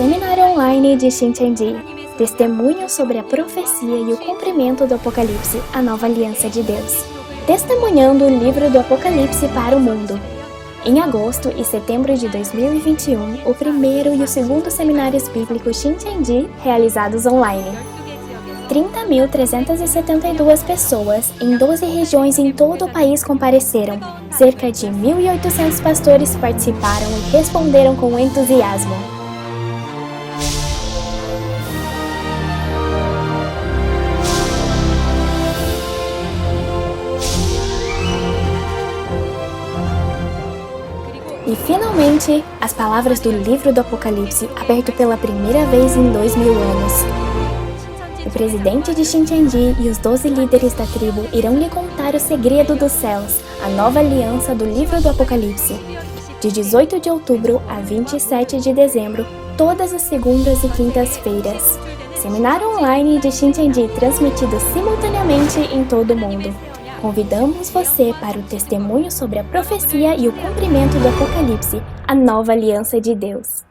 Seminário Online de Shincheonji. Testemunho sobre a profecia e o cumprimento do Apocalipse, a nova aliança de Deus. Testemunhando o livro do Apocalipse para o mundo. Em agosto e setembro de 2021, o primeiro e o segundo seminários bíblicos Shincheonji realizados online. 30.372 pessoas em 12 regiões em todo o país compareceram. Cerca de 1.800 pastores participaram e responderam com entusiasmo. E finalmente, as palavras do livro do Apocalipse, aberto pela primeira vez em 2000 anos. O presidente de Shincheonji e os 12 líderes da tribo irão lhe contar o segredo dos céus, a nova aliança do livro do Apocalipse. De 18 de outubro a 27 de dezembro, todas as segundas e quintas-feiras. Seminário online de Shincheonji transmitido simultaneamente em todo o mundo. Convidamos você para o testemunho sobre a profecia e o cumprimento do Apocalipse, a nova aliança de Deus.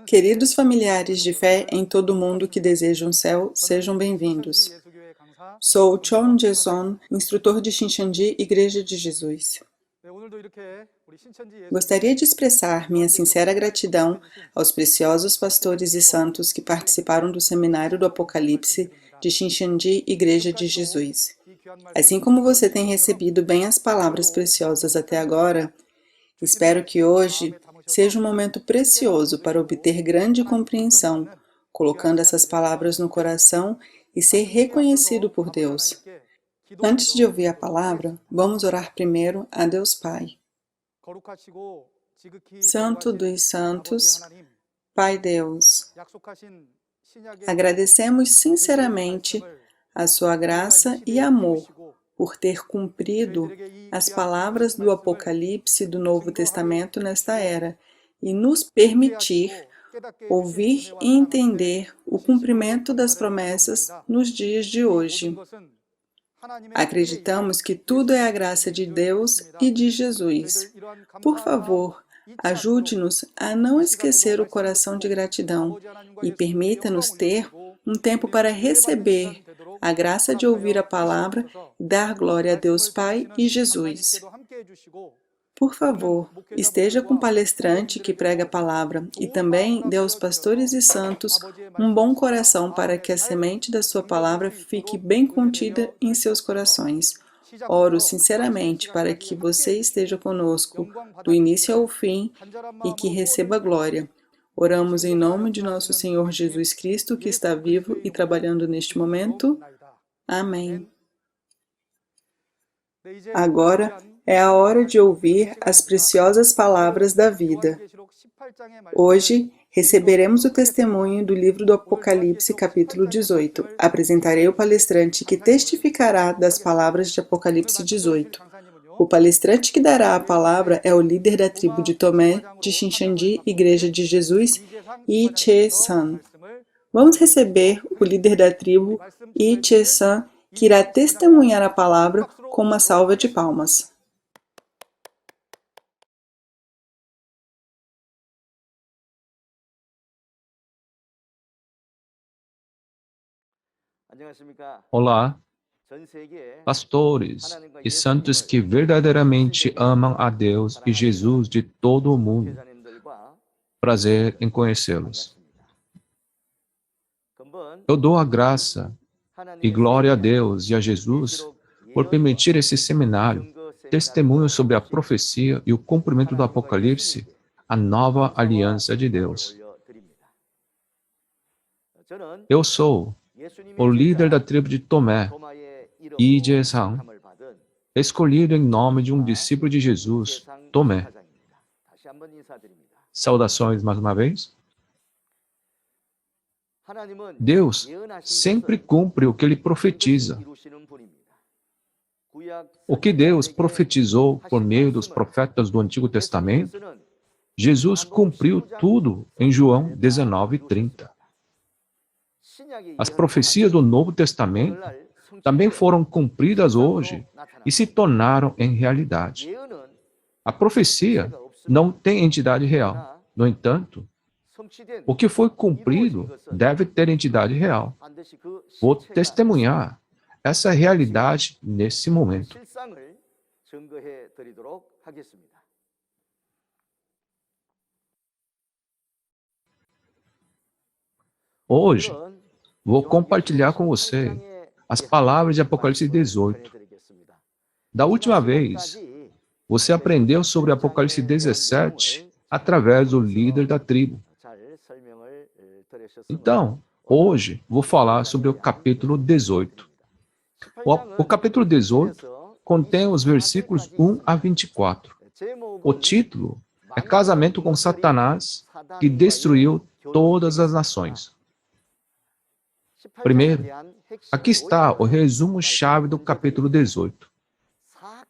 Queridos familiares de fé em todo o mundo que desejam o céu, sejam bem-vindos. Sou Chon Jae-son, instrutor de Shincheonji Igreja de Jesus. Gostaria de expressar minha sincera gratidão aos preciosos pastores e santos que participaram do Seminário do Apocalipse de Shincheonji Igreja de Jesus. Assim como você tem recebido bem as palavras preciosas até agora, espero que hoje seja um momento precioso para obter grande compreensão, colocando essas palavras no coração e ser reconhecido por Deus. Antes de ouvir a palavra, vamos orar primeiro a Deus Pai. Santo dos Santos, Pai Deus, agradecemos sinceramente a sua graça e amor por ter cumprido as palavras do Apocalipse do Novo Testamento nesta era e nos permitir ouvir e entender o cumprimento das promessas nos dias de hoje. Acreditamos que tudo é a graça de Deus e de Jesus. Por favor, ajude-nos a não esquecer o coração de gratidão e permita-nos ter um tempo para receber a graça de ouvir a palavra e dar glória a Deus Pai e Jesus. Por favor, esteja com o palestrante que prega a palavra e também dê aos pastores e santos um bom coração para que a semente da sua palavra fique bem contida em seus corações. Oro sinceramente para que você esteja conosco do início ao fim e que receba glória. Oramos em nome de nosso Senhor Jesus Cristo, que está vivo e trabalhando neste momento. Amém. Agora é a hora de ouvir as preciosas palavras da vida. Hoje, receberemos o testemunho do livro do Apocalipse, capítulo 18. Apresentarei o palestrante que testificará das palavras de Apocalipse 18. O palestrante que dará a palavra é o líder da tribo de Tomé, de Shincheonji Igreja de Jesus, Yi Che-san. Vamos receber o líder da tribo, Yi Che-san, que irá testemunhar a palavra com uma salva de palmas. Olá, pastores e santos que verdadeiramente amam a Deus e Jesus de todo o mundo. Prazer em conhecê-los. Eu dou a graça e glória a Deus e a Jesus por permitir esse seminário, testemunho sobre a profecia e o cumprimento do Apocalipse, a nova aliança de Deus. Eu sou o líder da tribo de Tomé, Yi Jae-san, escolhido em nome de um discípulo de Jesus, Tomé. Saudações mais uma vez. Deus sempre cumpre o que Ele profetiza. O que Deus profetizou por meio dos profetas do Antigo Testamento, Jesus cumpriu tudo em João 19:30. As profecias do Novo Testamento também foram cumpridas hoje e se tornaram em realidade. A profecia não tem entidade real. No entanto, o que foi cumprido deve ter entidade real. Vou testemunhar essa realidade nesse momento. Hoje, vou compartilhar com você as palavras de Apocalipse 18. Da última vez, você aprendeu sobre Apocalipse 17 através do líder da tribo. Então, hoje, vou falar sobre o capítulo 18. O capítulo 18 contém os versículos 1 a 24. O título é Casamento com Satanás, que destruiu todas as nações. Primeiro, aqui está o resumo-chave do capítulo 18.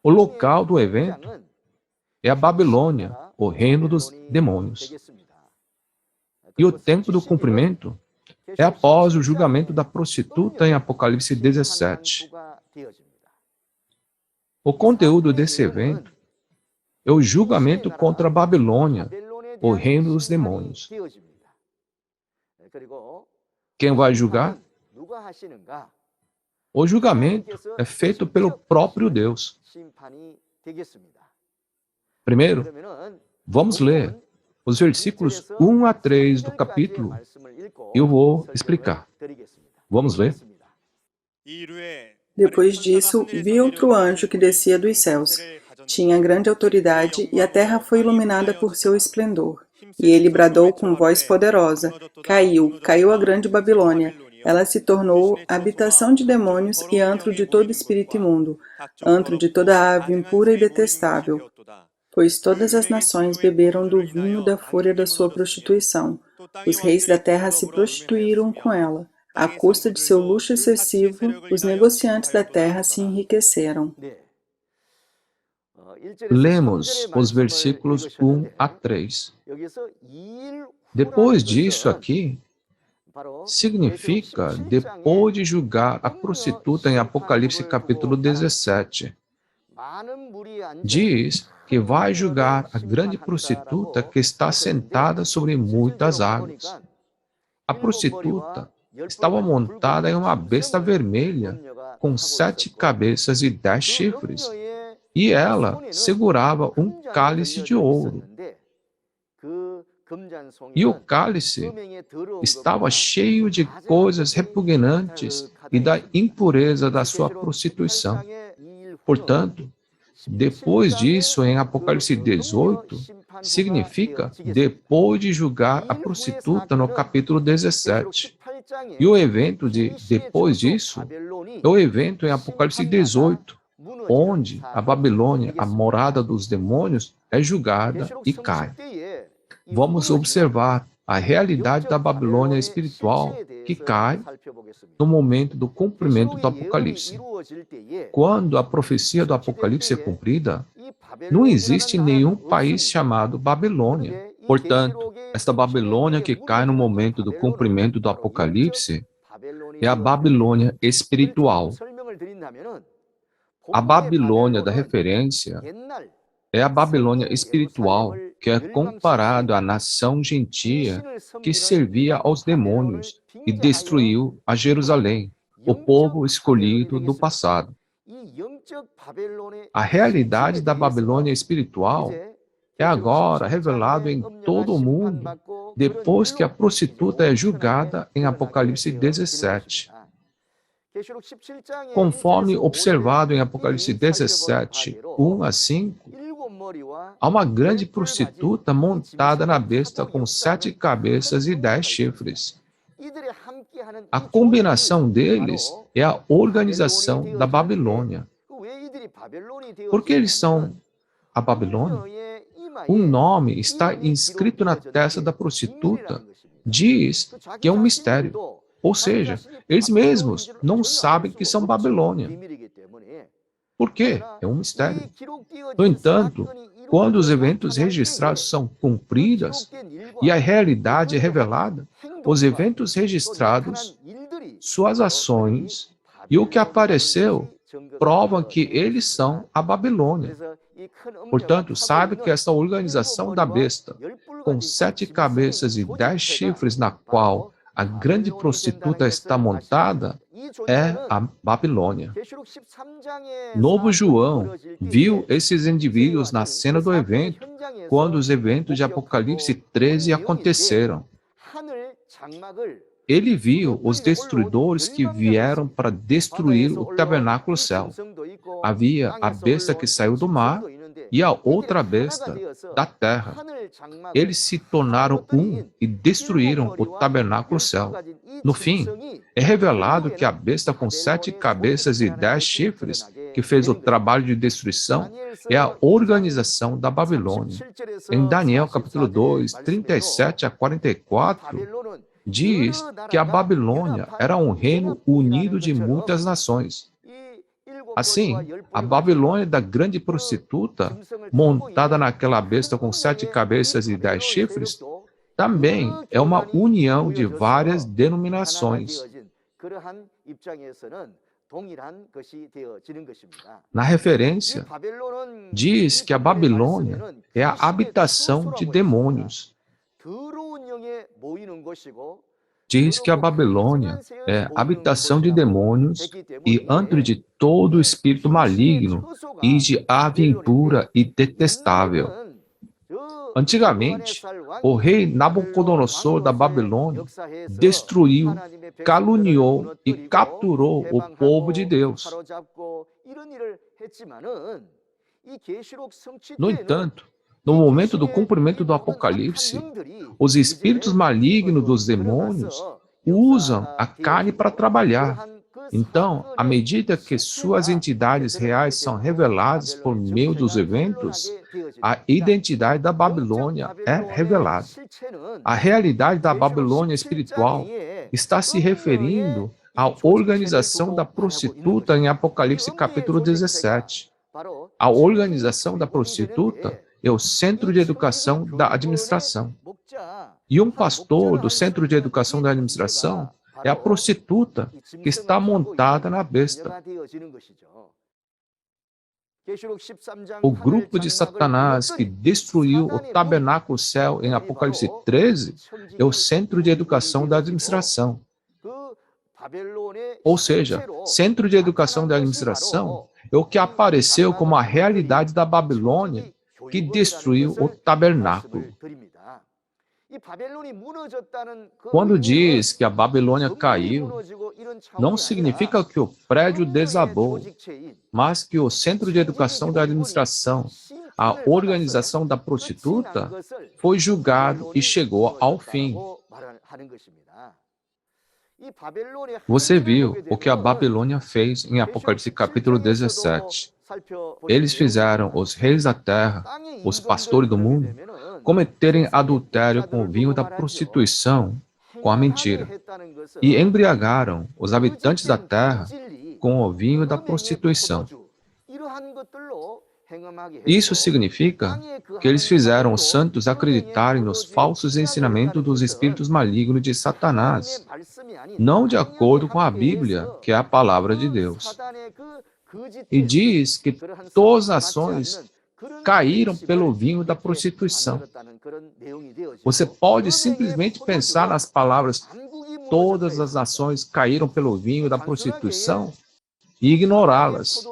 O local do evento é a Babilônia, o reino dos demônios. E o tempo do cumprimento é após o julgamento da prostituta em Apocalipse 17. O conteúdo desse evento é o julgamento contra a Babilônia, o reino dos demônios. Quem vai julgar? O julgamento é feito pelo próprio Deus. Primeiro, vamos ler os versículos 1 a 3 do capítulo e eu vou explicar. Vamos ler? Depois disso, vi outro anjo que descia dos céus. Tinha grande autoridade e a terra foi iluminada por seu esplendor. E ele bradou com voz poderosa: caiu a grande Babilônia. Ela se tornou habitação de demônios e antro de todo espírito imundo, antro de toda ave impura e detestável. Pois todas as nações beberam do vinho da fúria da sua prostituição. Os reis da terra se prostituíram com ela. À custa de seu luxo excessivo, os negociantes da terra se enriqueceram. Lemos os versículos 1 a 3. Depois disso aqui, significa depois de julgar a prostituta em Apocalipse capítulo 17. Diz que vai julgar a grande prostituta que está sentada sobre muitas águas. A prostituta estava montada em uma besta vermelha, com 7 cabeças e 10 chifres, e ela segurava um cálice de ouro. E o cálice estava cheio de coisas repugnantes e da impureza da sua prostituição. Portanto, depois disso, em Apocalipse 18, significa depois de julgar a prostituta no capítulo 17. E o evento de depois disso é o evento em Apocalipse 18, onde a Babilônia, a morada dos demônios, é julgada e cai. Vamos observar a realidade da Babilônia espiritual que cai no momento do cumprimento do Apocalipse. Quando a profecia do Apocalipse é cumprida, não existe nenhum país chamado Babilônia. Portanto, esta Babilônia que cai no momento do cumprimento do Apocalipse é a Babilônia espiritual. A Babilônia da referência é a Babilônia espiritual, que é comparado à nação gentia que servia aos demônios e destruiu a Jerusalém, o povo escolhido do passado. A realidade da Babilônia espiritual é agora revelado em todo o mundo, depois que a prostituta é julgada em Apocalipse 17. Conforme observado em Apocalipse 17, 1 a 5, há uma grande prostituta montada na besta com 7 cabeças e 10 chifres. A combinação deles é a organização da Babilônia. Por que eles são a Babilônia? Um nome está inscrito na testa da prostituta. Diz que é um mistério. Ou seja, eles mesmos não sabem que são Babilônia. Por quê? É um mistério. No entanto, quando os eventos registrados são cumpridos e a realidade é revelada, os eventos registrados, suas ações E o que apareceu prova que eles são a Babilônia. Portanto, sabe que essa organização da besta, com 7 cabeças e 10 chifres, na qual a grande prostituta está montada, é a Babilônia. Novo João viu esses indivíduos na cena do evento, quando os eventos de Apocalipse 13 aconteceram. Ele viu os destruidores que vieram para destruir o tabernáculo céu. Havia a besta que saiu do mar e a outra besta da terra. Eles se tornaram um e destruíram o tabernáculo céu. No fim, é revelado que a besta com 7 cabeças e 10 chifres, que fez o trabalho de destruição, é a organização da Babilônia. Em Daniel capítulo 2, 37 a 44, diz que a Babilônia era um reino unido de muitas nações. Assim, a Babilônia da grande prostituta, montada naquela besta com 7 cabeças e 10 chifres, também é uma união de várias denominações. Na referência, diz que a Babilônia é a habitação de demônios. Diz que a Babilônia é habitação de demônios e antro de todo espírito maligno e de ave impura e detestável. Antigamente, o rei Nabucodonosor da Babilônia destruiu, caluniou e capturou o povo de Deus. No entanto, no momento do cumprimento do Apocalipse, os espíritos malignos dos demônios usam a carne para trabalhar. Então, à medida que suas entidades reais são reveladas por meio dos eventos, a identidade da Babilônia é revelada. A realidade da Babilônia espiritual está se referindo à organização da prostituta em Apocalipse capítulo 17. A organização da prostituta é o Centro de Educação da Administração. E um pastor do Centro de Educação da Administração é a prostituta que está montada na besta. O grupo de Satanás que destruiu o tabernáculo céu em Apocalipse 13 é o Centro de Educação da Administração. Ou seja, Centro de Educação da Administração é o que apareceu como a realidade da Babilônia que destruiu o tabernáculo. Quando diz que a Babilônia caiu, não significa que o prédio desabou, mas que o Centro de Educação da Administração, a organização da prostituta, foi julgado e chegou ao fim. Você viu o que a Babilônia fez em Apocalipse capítulo 17. Eles fizeram os reis da terra, os pastores do mundo, cometerem adultério com o vinho da prostituição, com a mentira, e embriagaram os habitantes da terra com o vinho da prostituição. Isso significa que eles fizeram os santos acreditarem nos falsos ensinamentos dos espíritos malignos de Satanás, não de acordo com a Bíblia, que é a palavra de Deus. E diz que todas as nações caíram pelo vinho da prostituição. Você pode simplesmente pensar nas palavras todas as nações caíram pelo vinho da prostituição e ignorá-las.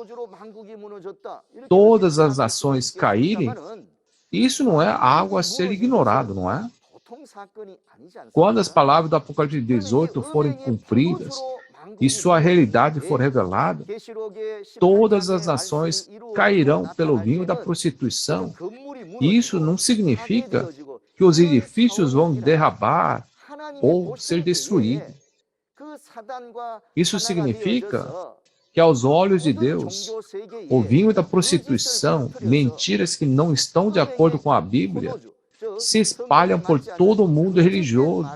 Todas as nações caírem, isso não é algo a ser ignorado, não é? Quando as palavras do Apocalipse 18 forem cumpridas e sua realidade for revelada, todas as nações cairão pelo vinho da prostituição. E isso não significa que os edifícios vão derrabar ou ser destruídos. Isso significa que aos olhos de Deus, o vinho da prostituição, mentiras que não estão de acordo com a Bíblia, se espalham por todo o mundo religioso,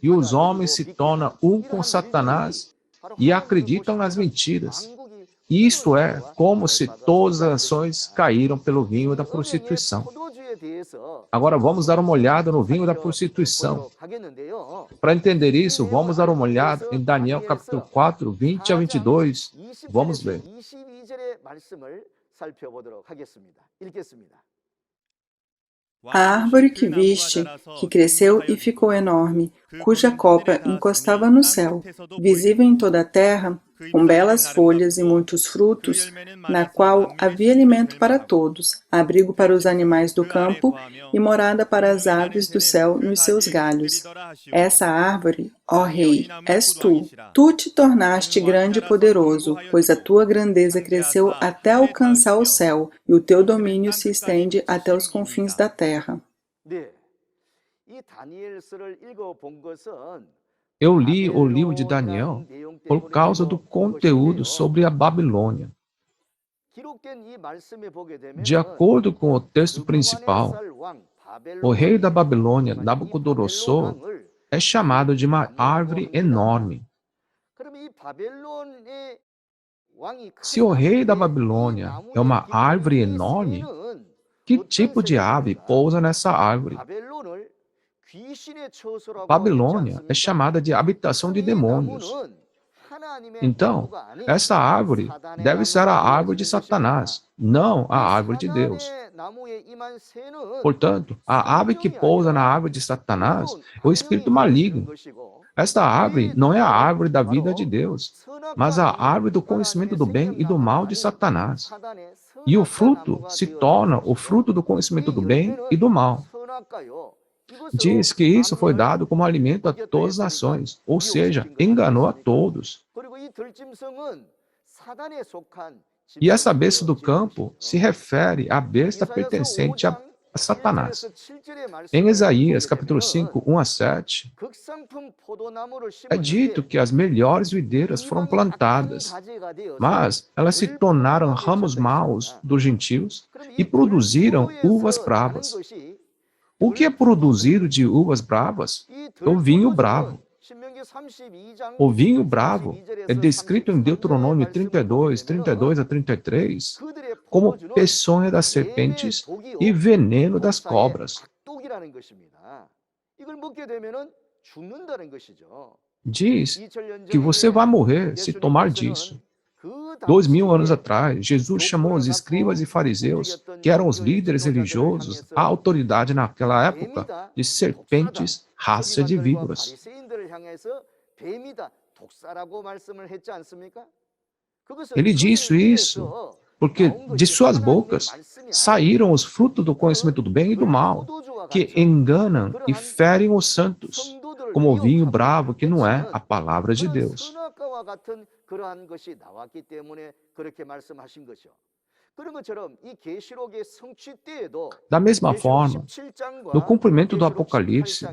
e os homens se tornam um com Satanás e acreditam nas mentiras. Isto é como se todas as nações caíram pelo vinho da prostituição. Agora vamos dar uma olhada no vinho da prostituição. Para entender isso, vamos dar uma olhada em Daniel capítulo 4, 20 a 22. Vamos ver. A árvore que viste, que cresceu e ficou enorme, cuja copa encostava no céu, visível em toda a terra, com belas folhas e muitos frutos, na qual havia alimento para todos, abrigo para os animais do campo e morada para as aves do céu nos seus galhos. Essa árvore, ó Rei, és tu. Tu te tornaste grande e poderoso, pois a tua grandeza cresceu até alcançar o céu, e o teu domínio se estende até os confins da terra. Eu li o livro de Daniel por causa do conteúdo sobre a Babilônia. De acordo com o texto principal, o rei da Babilônia, Nabucodonosor, é chamado de uma árvore enorme. Se o rei da Babilônia é uma árvore enorme, que tipo de ave pousa nessa árvore? Babilônia é chamada de habitação de demônios. Então, essa árvore deve ser a árvore de Satanás, não a árvore de Deus. Portanto, a ave que pousa na árvore de Satanás é o espírito maligno. Esta árvore não é a árvore da vida de Deus, mas a árvore do conhecimento do bem e do mal de Satanás. E o fruto se torna o fruto do conhecimento do bem e do mal. Diz que isso foi dado como alimento a todas as nações, ou seja, enganou a todos. E essa besta do campo se refere à besta pertencente a Satanás. Em Isaías, capítulo 5, 1 a 7, é dito que as melhores videiras foram plantadas, mas elas se tornaram ramos maus dos gentios e produziram uvas bravas. O que é produzido de uvas bravas? É o vinho bravo. O vinho bravo é descrito em Deuteronômio 32, 32 a 33, como peçonha das serpentes e veneno das cobras. Diz que você vai morrer se tomar disso. 2000 anos atrás, Jesus chamou os escribas e fariseus, que eram os líderes religiosos, a autoridade naquela época, de serpentes, raça de víboras. Ele disse isso porque de suas bocas saíram os frutos do conhecimento do bem e do mal, que enganam e ferem os santos, como o vinho bravo que não é a palavra de Deus. Da mesma forma, no cumprimento do Apocalipse,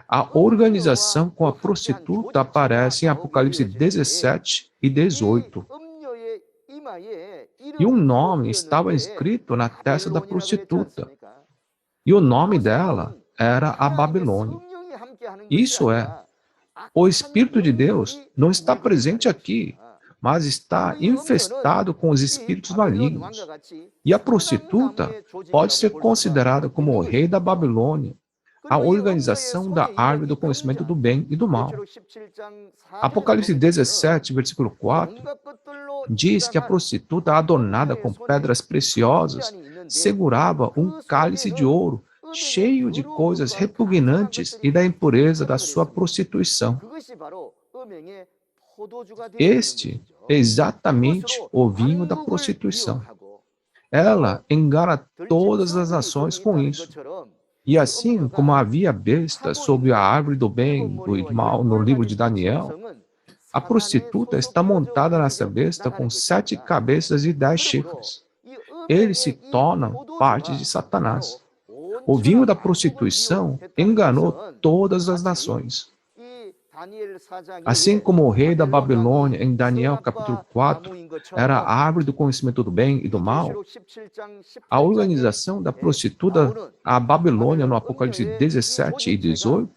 a organização com a prostituta aparece em Apocalipse 17 e 18. E um nome estava escrito na testa da prostituta. E o nome dela era a Babilônia. Isso é, o Espírito de Deus não está presente aqui, mas está infestado com os espíritos malignos. E a prostituta pode ser considerada como o rei da Babilônia, a organização da árvore do conhecimento do bem e do mal. Apocalipse 17, versículo 4, diz que a prostituta adornada com pedras preciosas segurava um cálice de ouro cheio de coisas repugnantes e da impureza da sua prostituição. Este é exatamente o vinho da prostituição. Ela engana todas as nações com isso. E assim como havia bestas sobre a árvore do bem e do mal no livro de Daniel, a prostituta está montada nessa besta com 7 cabeças e 10 chifres. Eles se tornam parte de Satanás. O vinho da prostituição enganou todas as nações. Assim como o rei da Babilônia, em Daniel capítulo 4, era a árvore do conhecimento do bem e do mal, a organização da prostituta, a Babilônia, no Apocalipse 17 e 18,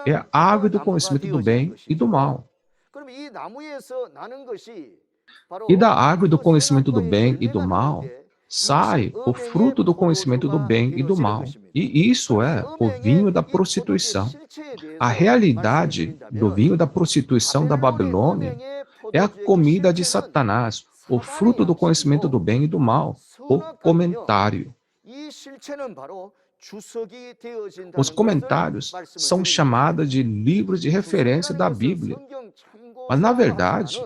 é a árvore do conhecimento do bem e do mal. E da árvore do conhecimento do bem e do mal sai o fruto do conhecimento do bem e do mal. E isso é o vinho da prostituição. A realidade do vinho da prostituição da Babilônia é a comida de Satanás, o fruto do conhecimento do bem e do mal, o comentário. Os comentários são chamados de livros de referência da Bíblia, mas na verdade,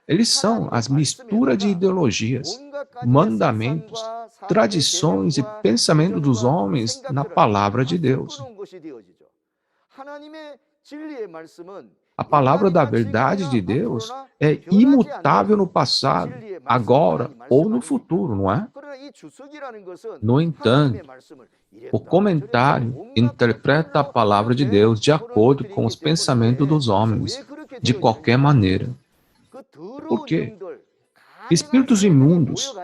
eles são as misturas de ideologias, mandamentos, tradições e pensamentos dos homens na palavra de Deus. A palavra da verdade de Deus é imutável no passado, agora ou no futuro, não é? No entanto, o comentário interpreta a palavra de Deus de acordo com os pensamentos dos homens, de qualquer maneira. Por quê? Espíritos imundos,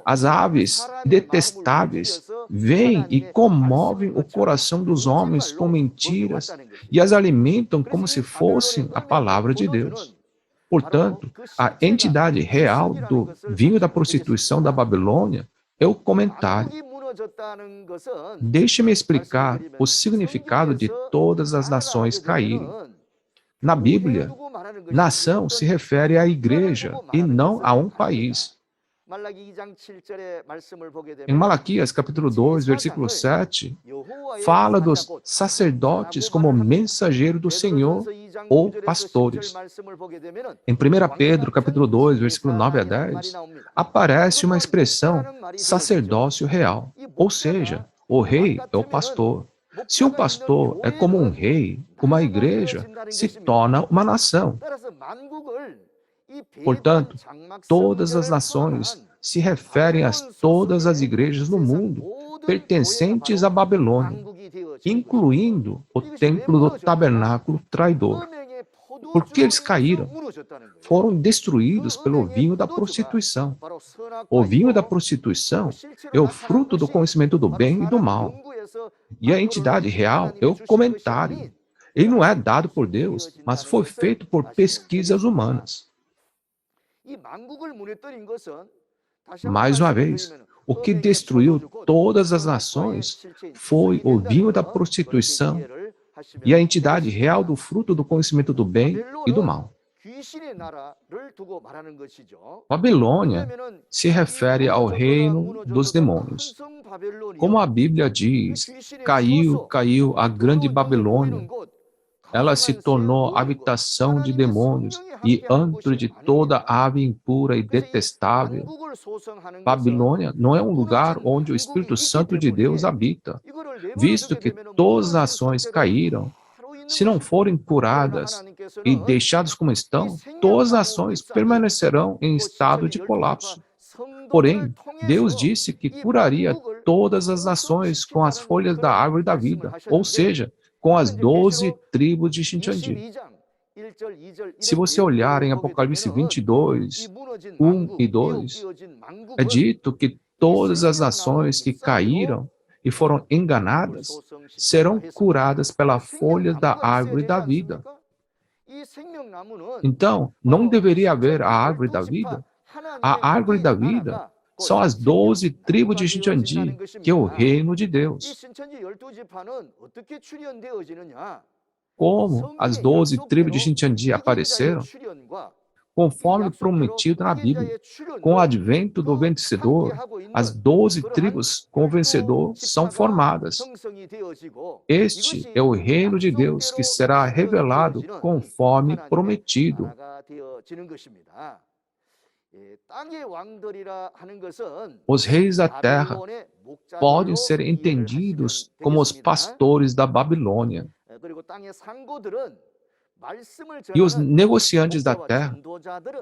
as aves detestáveis, vêm e comovem o coração dos homens com mentiras e as alimentam como se fossem a palavra de Deus. Portanto, a entidade real do vinho da prostituição da Babilônia é o comentário. Deixe-me explicar o significado de todas as nações caírem. Na Bíblia, nação se refere à igreja e não a um país. Em Malaquias, capítulo 2, versículo 7, fala dos sacerdotes como mensageiro do Senhor ou pastores. Em 1 Pedro, capítulo 2, versículo 9 a 10, aparece uma expressão sacerdócio real, ou seja, o rei é o pastor. Se o pastor é como um rei, uma igreja se torna uma nação. Portanto, todas as nações se referem a todas as igrejas no mundo pertencentes à Babilônia, incluindo o templo do tabernáculo traidor. Porque eles caíram, foram destruídos pelo vinho da prostituição. O vinho da prostituição é o fruto do conhecimento do bem e do mal. E a entidade real é o comentário. Ele não é dado por Deus, mas foi feito por pesquisas humanas. Mais uma vez, o que destruiu todas as nações foi o vinho da prostituição e a entidade real do fruto do conhecimento do bem e do mal. Babilônia se refere ao reino dos demônios. Como a Bíblia diz, caiu a grande Babilônia. Ela se tornou habitação de demônios e antro de toda ave impura e detestável. Babilônia não é um lugar onde o Espírito Santo de Deus habita, visto que todas as nações caíram. Se não forem curadas e deixadas como estão, todas as nações permanecerão em estado de colapso. Porém, Deus disse que curaria todas as nações com as folhas da árvore da vida, ou seja, com as 12 tribos de Shincheonji. Se você olhar em Apocalipse 22, 1 e 2, é dito que todas as nações que caíram e foram enganadas serão curadas pela folha da árvore da vida. Então, não deveria haver a árvore da vida? A árvore da vida são as 12 tribos de Shincheonji, que é o reino de Deus. Como as 12 tribos de Shincheonji apareceram? Conforme prometido na Bíblia, com o advento do vencedor, as 12 tribos com o vencedor são formadas. Este é o reino de Deus que será revelado conforme prometido. Os reis da terra podem ser entendidos como os pastores da Babilônia. E os negociantes da terra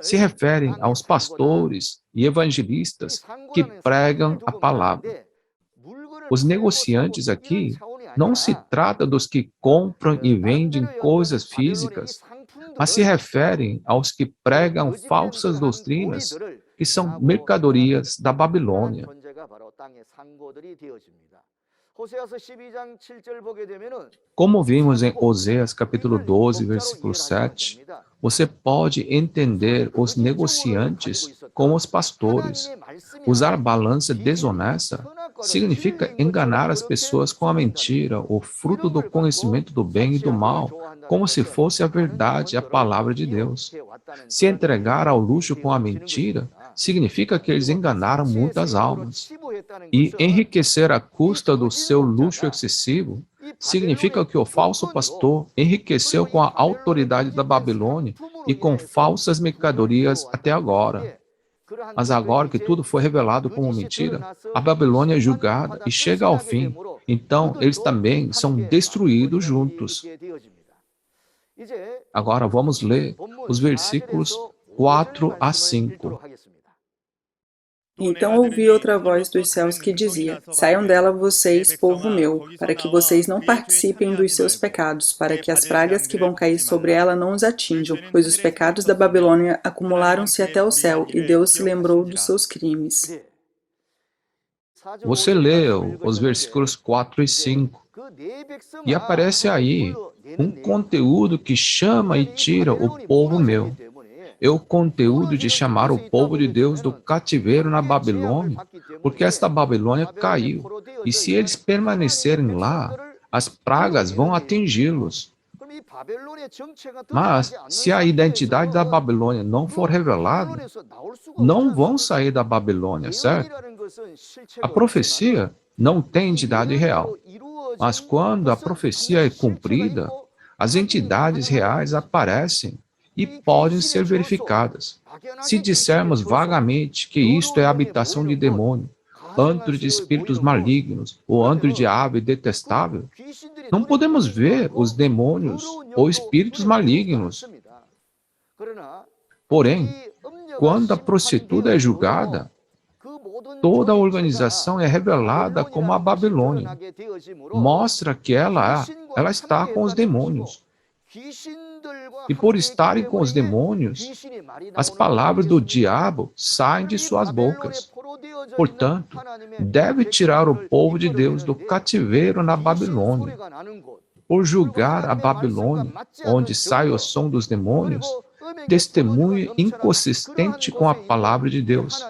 se referem aos pastores e evangelistas que pregam a palavra. Os negociantes aqui não se trata dos que compram e vendem coisas físicas, mas se referem aos que pregam falsas doutrinas, que são mercadorias da Babilônia. Como vimos em Oséias capítulo 12, versículo 7, você pode entender os negociantes como os pastores. Usar balança desonesta significa enganar as pessoas com a mentira, o fruto do conhecimento do bem e do mal, como se fosse a verdade, a palavra de Deus. Se entregar ao luxo com a mentira, significa que eles enganaram muitas almas. E enriquecer à custa do seu luxo excessivo significa que o falso pastor enriqueceu com a autoridade da Babilônia e com falsas mercadorias até agora. Mas agora que tudo foi revelado como mentira, a Babilônia é julgada e chega ao fim. Então, eles também são destruídos juntos. Agora vamos ler os versículos 4 a 5. Então ouvi outra voz dos céus que dizia: Saiam dela vocês, povo meu, para que vocês não participem dos seus pecados, para que as pragas que vão cair sobre ela não os atinjam, pois os pecados da Babilônia acumularam-se até o céu, e Deus se lembrou dos seus crimes. Você leu os versículos 4 e 5. E aparece aí um conteúdo que chama e tira o povo meu. É o conteúdo de chamar o povo de Deus do cativeiro na Babilônia, porque esta Babilônia caiu, e se eles permanecerem lá, as pragas vão atingi-los. Mas, se a identidade da Babilônia não for revelada, não vão sair da Babilônia, certo? A profecia não tem entidade real, mas quando a profecia é cumprida, as entidades reais aparecem e podem ser verificadas. Se dissermos vagamente que isto é habitação de demônio, antro de espíritos malignos ou antro de ave detestável, não podemos ver os demônios ou espíritos malignos. Porém, quando a prostituta é julgada, toda a organização é revelada como a Babilônia. Mostra que ela está com os demônios. E por estarem com os demônios, as palavras do diabo saem de suas bocas. Portanto, deve tirar o povo de Deus do cativeiro na Babilônia. Por julgar a Babilônia, onde sai o som dos demônios, testemunho inconsistente com a palavra de Deus,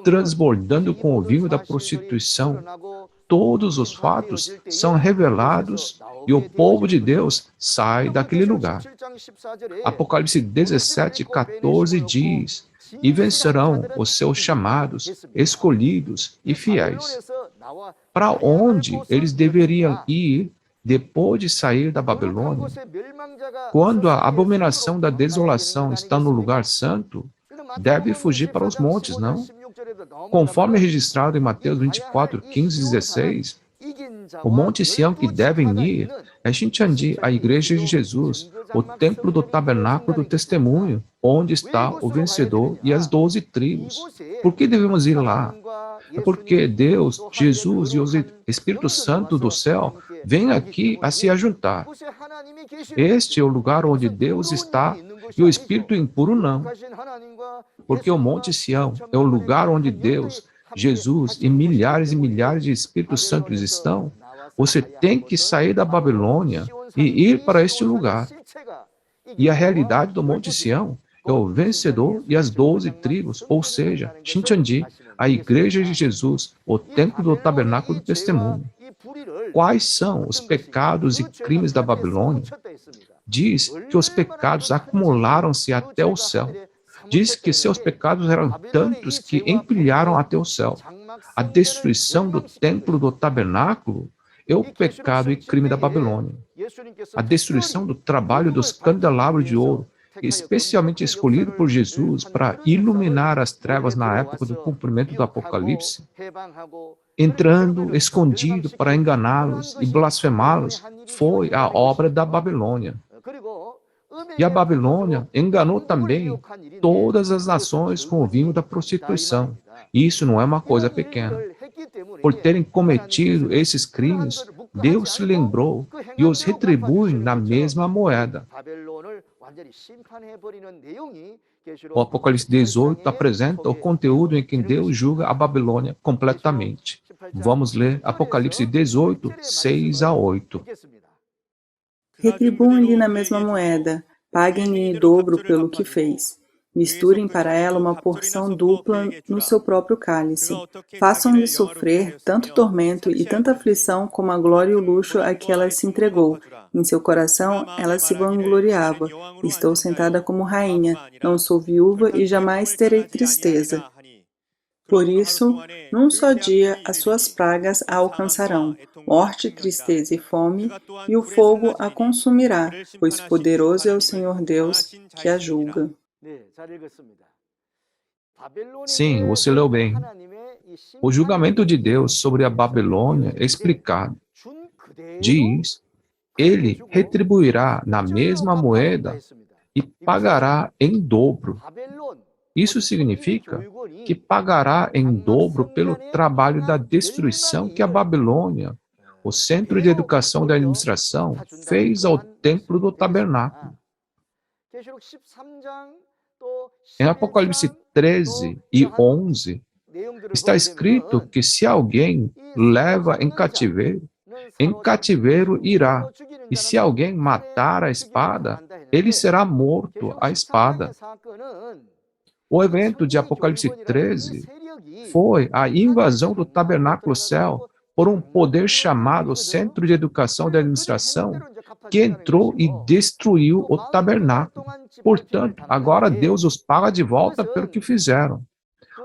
transbordando com o vinho da prostituição. Todos os fatos são revelados e o povo de Deus sai daquele lugar. Apocalipse 17, 14 diz: E vencerão os seus chamados, escolhidos e fiéis. Para onde eles deveriam ir depois de sair da Babilônia? Quando a abominação da desolação está no lugar santo, deve fugir para os montes, não? Conforme é registrado em Mateus 24, 15 e 16, o Monte Sião que devem ir é Shincheonji, a Igreja de Jesus, o templo do tabernáculo do testemunho, onde está o vencedor e as 12 tribos. Por que devemos ir lá? É porque Deus, Jesus e o Espírito Santo do céu vêm aqui a se ajuntar. Este é o lugar onde Deus está e o espírito impuro não. Porque o Monte Sião é o lugar onde Deus, Jesus e milhares de Espíritos Santos estão. Você tem que sair da Babilônia e ir para este lugar. E a realidade do Monte Sião é o vencedor e as 12 tribos, ou seja, Shincheonji, a Igreja de Jesus, o templo do tabernáculo do testemunho. Quais são os pecados e crimes da Babilônia? Diz que os pecados acumularam-se até o céu. Diz que seus pecados eram tantos que empilharam até o céu. A destruição do templo do tabernáculo é o pecado e crime da Babilônia. A destruição do trabalho dos candelabros de ouro, especialmente escolhido por Jesus para iluminar as trevas na época do cumprimento do Apocalipse, entrando escondido para enganá-los e blasfemá-los, foi a obra da Babilônia. E a Babilônia enganou também todas as nações com o vinho da prostituição. Isso não é uma coisa pequena. Por terem cometido esses crimes, Deus se lembrou e os retribui na mesma moeda. O Apocalipse 18 apresenta o conteúdo em que Deus julga a Babilônia completamente. Vamos ler Apocalipse 18, 6 a 8. Retribuam-lhe na mesma moeda, paguem-lhe em dobro pelo que fez. Misturem para ela uma porção dupla no seu próprio cálice. Façam-lhe sofrer tanto tormento e tanta aflição como a glória e o luxo a que ela se entregou. Em seu coração ela se vangloriava. Estou sentada como rainha, não sou viúva e jamais terei tristeza. Por isso, num só dia, as suas pragas a alcançarão, morte, tristeza e fome, e o fogo a consumirá, pois poderoso é o Senhor Deus que a julga. Sim, você leu bem. O julgamento de Deus sobre a Babilônia é explicado. Diz, ele retribuirá na mesma moeda e pagará em dobro. Isso significa que pagará em dobro pelo trabalho da destruição que a Babilônia, o Centro de Educação da Administração, fez ao Templo do Tabernáculo. Em Apocalipse 13 e 11, está escrito que se alguém leva em cativeiro irá, e se alguém matar a espada, ele será morto à espada. O evento de Apocalipse 13 foi a invasão do tabernáculo céu por um poder chamado Centro de Educação da Administração, que entrou e destruiu o tabernáculo. Portanto, agora Deus os paga de volta pelo que fizeram.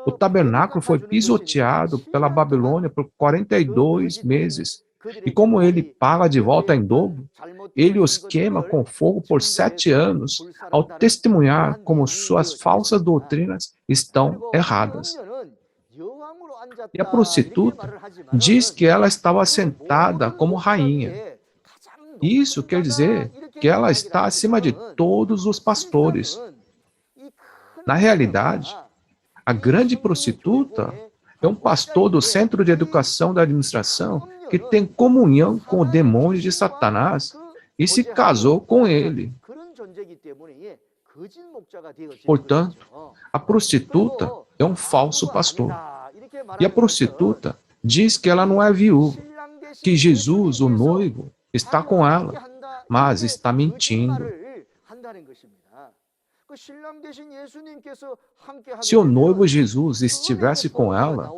O tabernáculo foi pisoteado pela Babilônia por 42 meses. E como ele paga de volta em dobro, ele os queima com fogo por 7 anos, ao testemunhar como suas falsas doutrinas estão erradas. E a prostituta diz que ela estava sentada como rainha. Isso quer dizer que ela está acima de todos os pastores. Na realidade, a grande prostituta é um pastor do Centro de Educação da Administração que tem comunhão com o demônio de Satanás e se casou com ele. Portanto, a prostituta é um falso pastor. E a prostituta diz que ela não é viúva, que Jesus, o noivo, está com ela, mas está mentindo. Se o noivo Jesus estivesse com ela,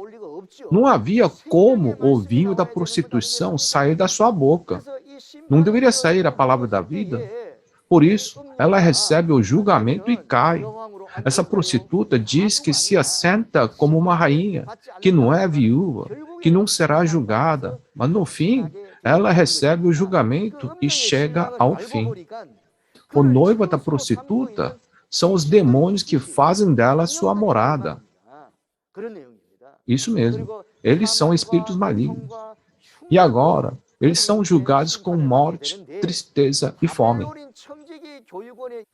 não havia como o vinho da prostituição sair da sua boca. Não deveria sair a palavra da vida? Por isso, ela recebe o julgamento e cai. Essa prostituta diz que se assenta como uma rainha, que não é viúva, que não será julgada, mas no fim, ela recebe o julgamento e chega ao fim. O noivo da prostituta são os demônios que fazem dela sua morada. Isso mesmo, eles são espíritos malignos. E agora, eles são julgados com morte, tristeza e fome.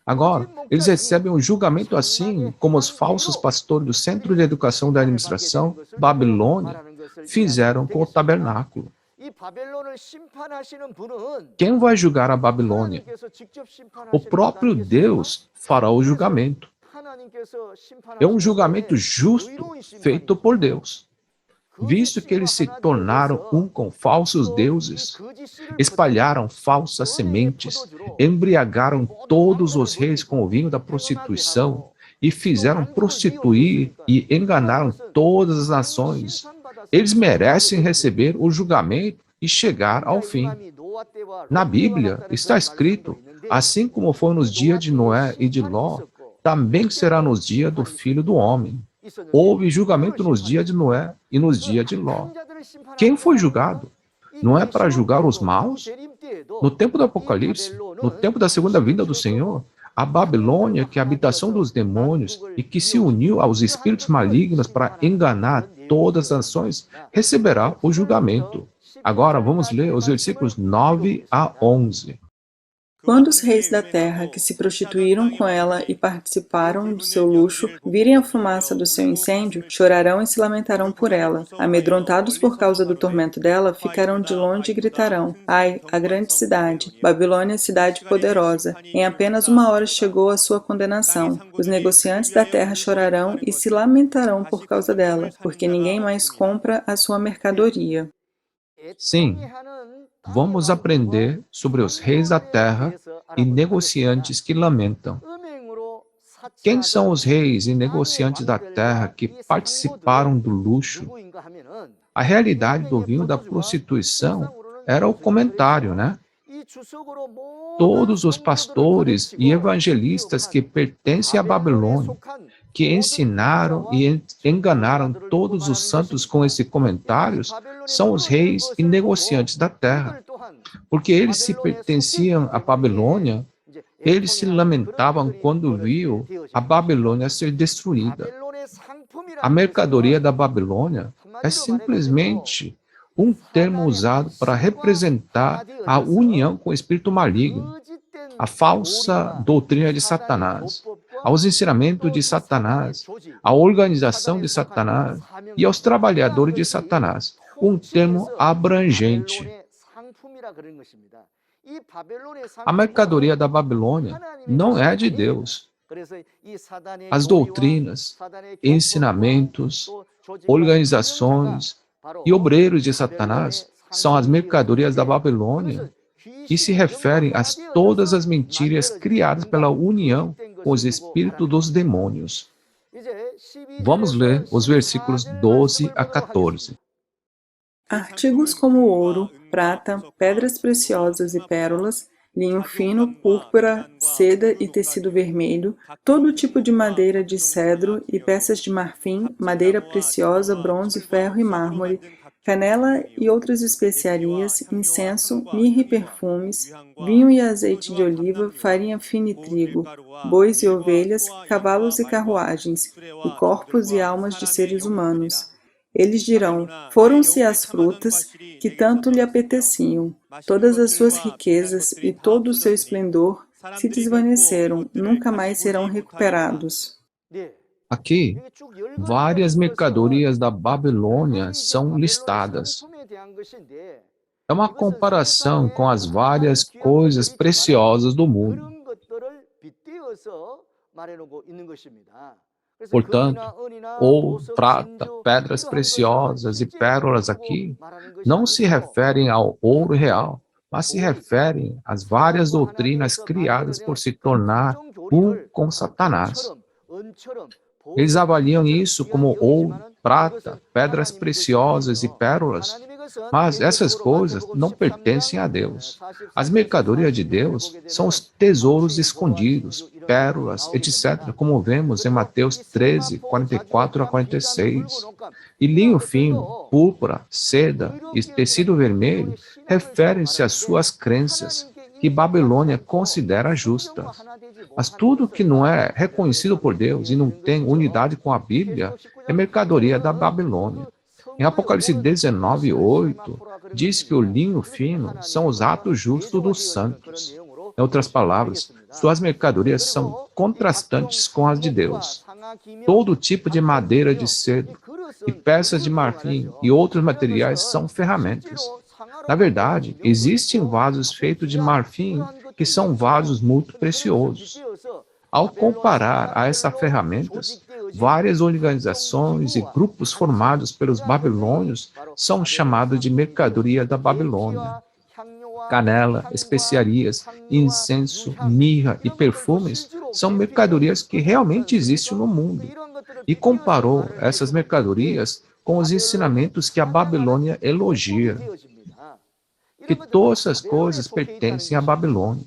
Agora, eles recebem um julgamento assim como os falsos pastores do Centro de Educação da Administração, Babilônia, fizeram com o tabernáculo. Quem vai julgar a Babilônia? O próprio Deus fará o julgamento. É um julgamento justo feito por Deus. Visto que eles se tornaram um com falsos deuses, espalharam falsas sementes, embriagaram todos os reis com o vinho da prostituição e fizeram prostituir e enganaram todas as nações, eles merecem receber o julgamento e chegar ao fim. Na Bíblia está escrito, assim como foi nos dias de Noé e de Ló, também será nos dias do Filho do Homem. Houve julgamento nos dias de Noé e nos dias de Ló. Quem foi julgado? Não é para julgar os maus? No tempo do Apocalipse, no tempo da segunda vinda do Senhor, a Babilônia, que é a habitação dos demônios e que se uniu aos espíritos malignos para enganar todas as nações, receberá o julgamento. Agora vamos ler os versículos 9 a 11. Quando os reis da terra que se prostituíram com ela e participaram do seu luxo virem a fumaça do seu incêndio, chorarão e se lamentarão por ela. Amedrontados por causa do tormento dela, ficarão de longe e gritarão: Ai, a grande cidade, Babilônia, cidade poderosa! Em apenas 1 hora chegou a sua condenação. Os negociantes da terra chorarão e se lamentarão por causa dela, porque ninguém mais compra a sua mercadoria. Sim, vamos aprender sobre os reis da terra e negociantes que lamentam. Quem são os reis e negociantes da terra que participaram do luxo? A realidade do vinho da prostituição era o comentário, né? Todos os pastores e evangelistas que pertencem à Babilônia, que ensinaram e enganaram todos os santos com esses comentários, são os reis e negociantes da terra. Porque eles se pertenciam à Babilônia, eles se lamentavam quando viam a Babilônia ser destruída. A mercadoria da Babilônia é simplesmente um termo usado para representar a união com o espírito maligno, a falsa doutrina de Satanás, aos ensinamentos de Satanás, à organização de Satanás e aos trabalhadores de Satanás. Um termo abrangente. A mercadoria da Babilônia não é de Deus. As doutrinas, ensinamentos, organizações e obreiros de Satanás são as mercadorias da Babilônia e se referem a todas as mentiras criadas pela união com os espíritos dos demônios. Vamos ler os versículos 12 a 14. Artigos como ouro, prata, pedras preciosas e pérolas, linho fino, púrpura, seda e tecido vermelho, todo tipo de madeira de cedro e peças de marfim, madeira preciosa, bronze, ferro e mármore, canela e outras especiarias, incenso, mirra e perfumes, vinho e azeite de oliva, farinha fina e trigo, bois e ovelhas, cavalos e carruagens, e corpos e almas de seres humanos. Eles dirão: foram-se as frutas que tanto lhe apeteciam. Todas as suas riquezas e todo o seu esplendor se desvaneceram, nunca mais serão recuperados. Aqui, várias mercadorias da Babilônia são listadas. É uma comparação com as várias coisas preciosas do mundo. Portanto, ouro, prata, pedras preciosas e pérolas aqui não se referem ao ouro real, mas se referem às várias doutrinas criadas por se tornar um com Satanás. Eles avaliam isso como ouro, prata, pedras preciosas e pérolas, mas essas coisas não pertencem a Deus. As mercadorias de Deus são os tesouros escondidos, pérolas, etc., como vemos em Mateus 13, 44 a 46. E linho fino, púrpura, seda e tecido vermelho referem-se às suas crenças, que Babilônia considera justas. Mas tudo que não é reconhecido por Deus e não tem unidade com a Bíblia é mercadoria da Babilônia. Em Apocalipse 19, 8, diz que o linho fino são os atos justos dos santos. Em outras palavras, suas mercadorias são contrastantes com as de Deus. Todo tipo de madeira de cedro e peças de marfim e outros materiais são ferramentas. Na verdade, existem vasos feitos de marfim que são vasos muito preciosos. Ao comparar a essas ferramentas, várias organizações e grupos formados pelos babilônios são chamados de mercadoria da Babilônia. Canela, especiarias, incenso, mirra e perfumes são mercadorias que realmente existem no mundo. E comparou essas mercadorias com os ensinamentos que a Babilônia elogia. Que todas essas coisas pertencem à Babilônia.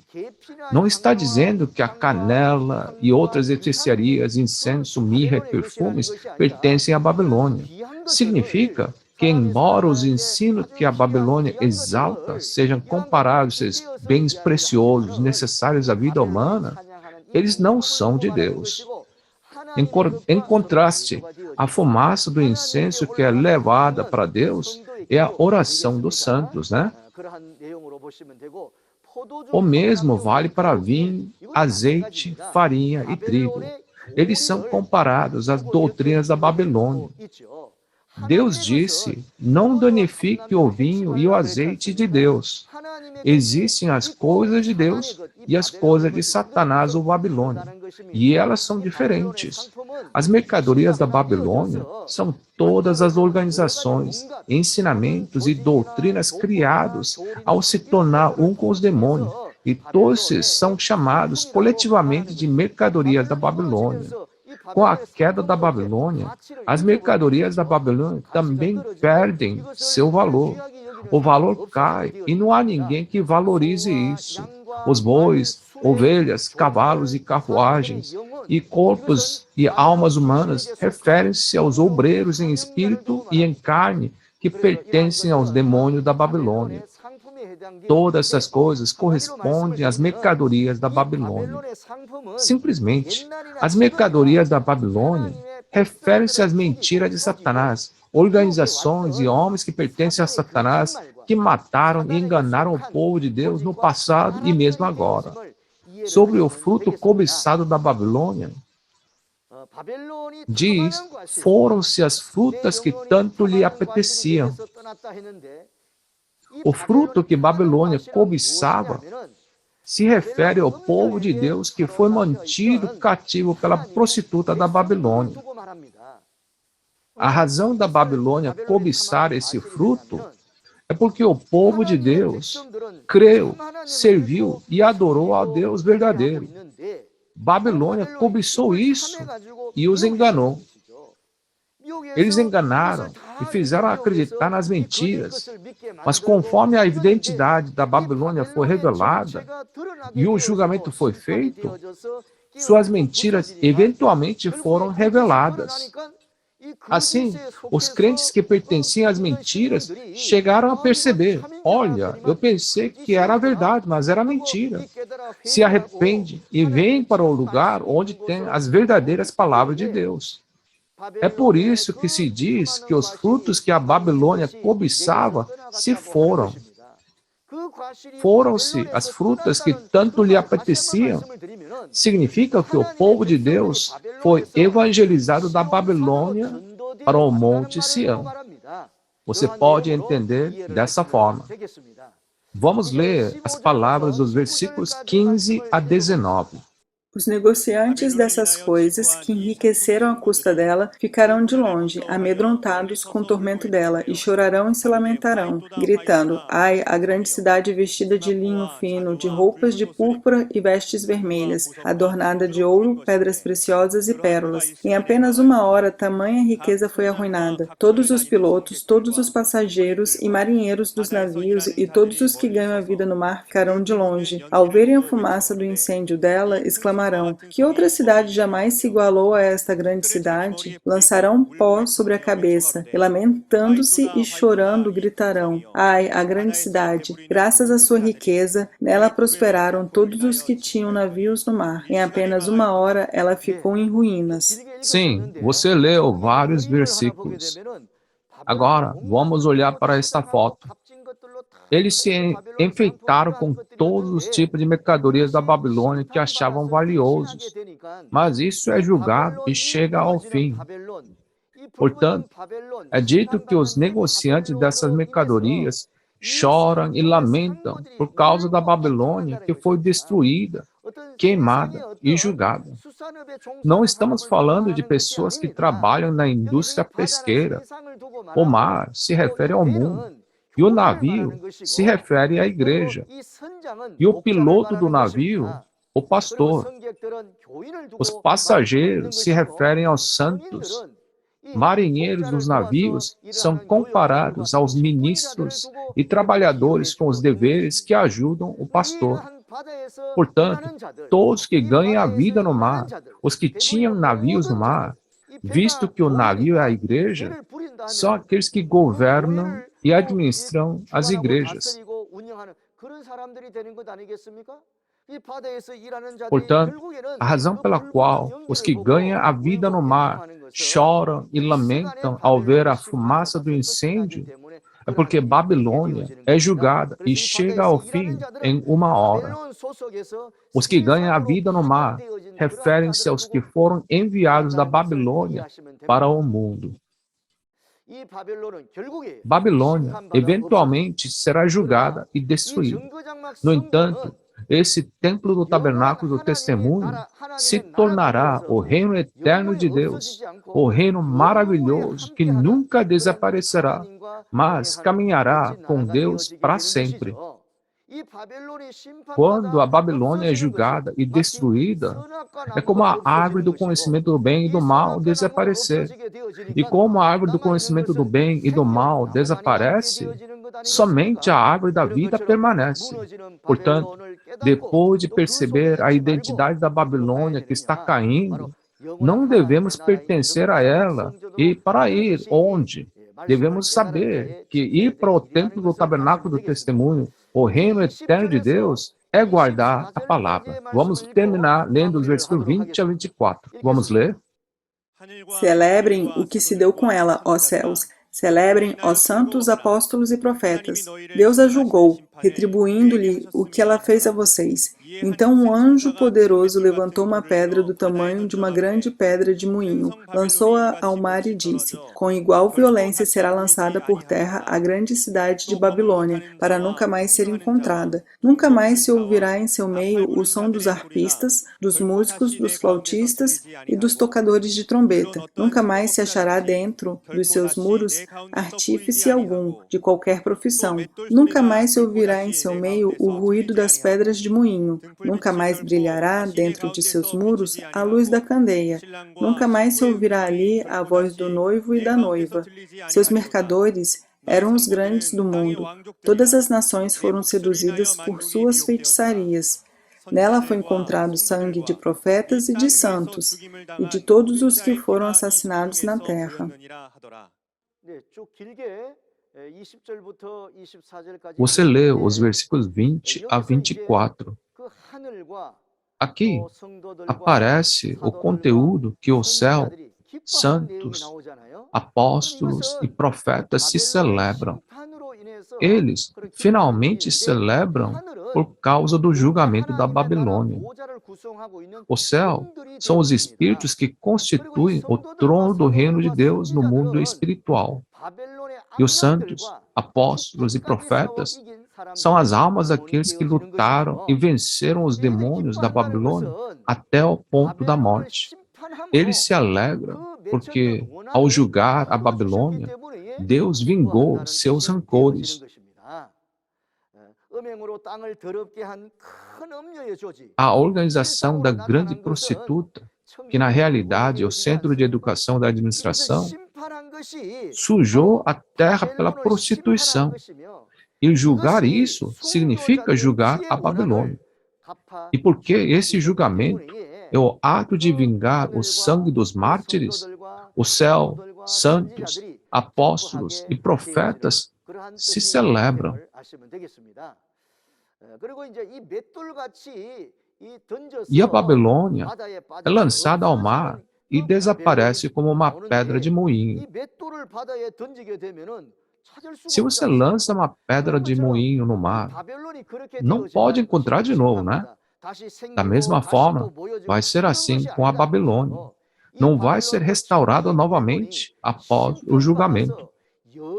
Não está dizendo que a canela e outras especiarias, incenso, mirra e perfumes pertencem à Babilônia. Significa que, embora os ensinos que a Babilônia exalta sejam comparados aos bens preciosos necessários à vida humana, eles não são de Deus. Em contraste, a fumaça do incenso que é levada para Deus é a oração dos santos, né? O mesmo vale para vinho, azeite, farinha e trigo. Eles são comparados às doutrinas da Babilônia. Deus disse: não danifique o vinho e o azeite de Deus. Existem as coisas de Deus e as coisas de Satanás ou Babilônia, e elas são diferentes. As mercadorias da Babilônia são todas as organizações, ensinamentos e doutrinas criados ao se tornar um com os demônios, e todos esses são chamados coletivamente de mercadorias da Babilônia. Com a queda da Babilônia, as mercadorias da Babilônia também perdem seu valor. O valor cai e não há ninguém que valorize isso. Os bois, ovelhas, cavalos e carruagens, e corpos e almas humanas referem-se aos obreiros em espírito e em carne que pertencem aos demônios da Babilônia. Todas essas coisas correspondem às mercadorias da Babilônia. Simplesmente, as mercadorias da Babilônia referem-se às mentiras de Satanás, organizações e homens que pertencem a Satanás, que mataram e enganaram o povo de Deus no passado e mesmo agora. Sobre o fruto cobiçado da Babilônia, diz: foram-se as frutas que tanto lhe apeteciam. O fruto que Babilônia cobiçava se refere ao povo de Deus que foi mantido cativo pela prostituta da Babilônia. A razão da Babilônia cobiçar esse fruto é porque o povo de Deus creu, serviu e adorou ao Deus verdadeiro. Babilônia cobiçou isso e os enganou. Eles enganaram e fizeram acreditar nas mentiras. Mas conforme a identidade da Babilônia foi revelada e o julgamento foi feito, suas mentiras eventualmente foram reveladas. Assim, os crentes que pertenciam às mentiras chegaram a perceber: olha, eu pensei que era a verdade, mas era mentira. Se arrepende e vem para o lugar onde tem as verdadeiras palavras de Deus. É por isso que se diz que os frutos que a Babilônia cobiçava se foram. Foram-se as frutas que tanto lhe apeteciam. Significa que o povo de Deus foi evangelizado da Babilônia para o Monte Sião. Você pode entender dessa forma. Vamos ler as palavras dos versículos 15 a 19. Os negociantes dessas coisas, que enriqueceram à custa dela, ficarão de longe, amedrontados com o tormento dela, e chorarão e se lamentarão, gritando: ai, a grande cidade vestida de linho fino, de roupas de púrpura e vestes vermelhas, adornada de ouro, pedras preciosas e pérolas. Em apenas uma hora, tamanha riqueza foi arruinada. Todos os pilotos, todos os passageiros e marinheiros dos navios e todos os que ganham a vida no mar ficarão de longe. Ao verem a fumaça do incêndio dela, exclamarão: que outra cidade jamais se igualou a esta grande cidade? Lançarão pó sobre a cabeça, e lamentando-se e chorando gritarão: ai, a grande cidade! Graças à sua riqueza, nela prosperaram todos os que tinham navios no mar. Em apenas uma hora, ela ficou em ruínas. Sim, você leu vários versículos. Agora, vamos olhar para esta foto. Eles se enfeitaram com todos os tipos de mercadorias da Babilônia que achavam valiosos. Mas isso é julgado e chega ao fim. Portanto, é dito que os negociantes dessas mercadorias choram e lamentam por causa da Babilônia que foi destruída, queimada e julgada. Não estamos falando de pessoas que trabalham na indústria pesqueira. O mar se refere ao mundo. E o navio se refere à igreja. E o piloto do navio, o pastor. Os passageiros se referem aos santos. Marinheiros dos navios são comparados aos ministros e trabalhadores com os deveres que ajudam o pastor. Portanto, todos que ganham a vida no mar, os que tinham navios no mar, visto que o navio é a igreja, são aqueles que governam e administram as igrejas. Portanto, a razão pela qual os que ganham a vida no mar choram e lamentam ao ver a fumaça do incêndio é porque Babilônia é julgada e chega ao fim em uma hora. Os que ganham a vida no mar referem-se aos que foram enviados da Babilônia para o mundo. Babilônia eventualmente será julgada e destruída. No entanto, esse templo do tabernáculo do testemunho se tornará o reino eterno de Deus, o reino maravilhoso que nunca desaparecerá, mas caminhará com Deus para sempre. Quando a Babilônia é julgada e destruída, é como a árvore do conhecimento do bem e do mal desaparecer. E como a árvore do conhecimento do bem e do mal desaparece, somente a árvore da vida permanece. Portanto, depois de perceber a identidade da Babilônia que está caindo, não devemos pertencer a ela e para ir onde? Devemos saber que ir para o templo do tabernáculo do testemunho, o reino eterno de Deus, é guardar a palavra. Vamos terminar lendo os versículos 20 a 24. Vamos ler? Celebrem o que se deu com ela, ó céus. Celebrem, ó santos apóstolos e profetas. Deus a julgou, retribuindo-lhe o que ela fez a vocês. Então um anjo poderoso levantou uma pedra do tamanho de uma grande pedra de moinho, lançou-a ao mar e disse: com igual violência será lançada por terra a grande cidade de Babilônia, para nunca mais ser encontrada. Nunca mais se ouvirá em seu meio o som dos arpistas, dos músicos, dos flautistas e dos tocadores de trombeta. Nunca mais se achará dentro dos seus muros artífice algum, de qualquer profissão. Nunca mais se ouvirá em seu meio o ruído das pedras de moinho. Nunca mais brilhará dentro de seus muros a luz da candeia. Nunca mais se ouvirá ali a voz do noivo e da noiva. Seus mercadores eram os grandes do mundo. Todas as nações foram seduzidas por suas feitiçarias. Nela foi encontrado sangue de profetas e de santos, e de todos os que foram assassinados na terra. Você leu os versículos 20 a 24. Aqui aparece o conteúdo que o céu, santos, apóstolos e profetas se celebram. Eles finalmente celebram por causa do julgamento da Babilônia. O céu são os espíritos que constituem o trono do reino de Deus no mundo espiritual. E os santos, apóstolos e profetas são as almas daqueles que lutaram e venceram os demônios da Babilônia até o ponto da morte. Eles se alegram porque, ao julgar a Babilônia, Deus vingou seus rancores. A organização da grande prostituta, que na realidade é o Centro de Educação da Administração, sujou a terra pela prostituição. E julgar isso significa julgar a Babilônia. E porque esse julgamento é o ato de vingar o sangue dos mártires, o céu, santos, apóstolos e profetas se celebram. E a Babilônia é lançada ao mar e desaparece como uma pedra de moinho. Se você lança uma pedra de moinho no mar, não pode encontrar de novo, né? Da mesma forma, vai ser assim com a Babilônia. Não vai ser restaurada novamente após o julgamento.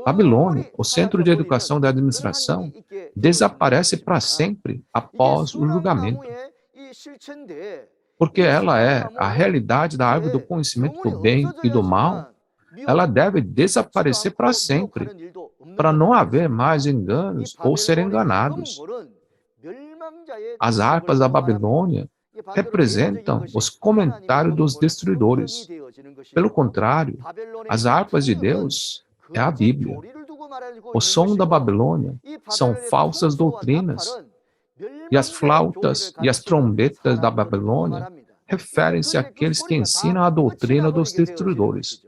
Babilônia, o Centro de Educação da Administração, desaparece para sempre após o julgamento. Porque ela é a realidade da árvore do conhecimento do bem e do mal, ela deve desaparecer para sempre, para não haver mais enganos ou ser enganados. As harpas da Babilônia representam os comentários dos destruidores. Pelo contrário, as harpas de Deus é a Bíblia. O som da Babilônia são falsas doutrinas, e as flautas e as trombetas da Babilônia referem-se àqueles que ensinam a doutrina dos destruidores.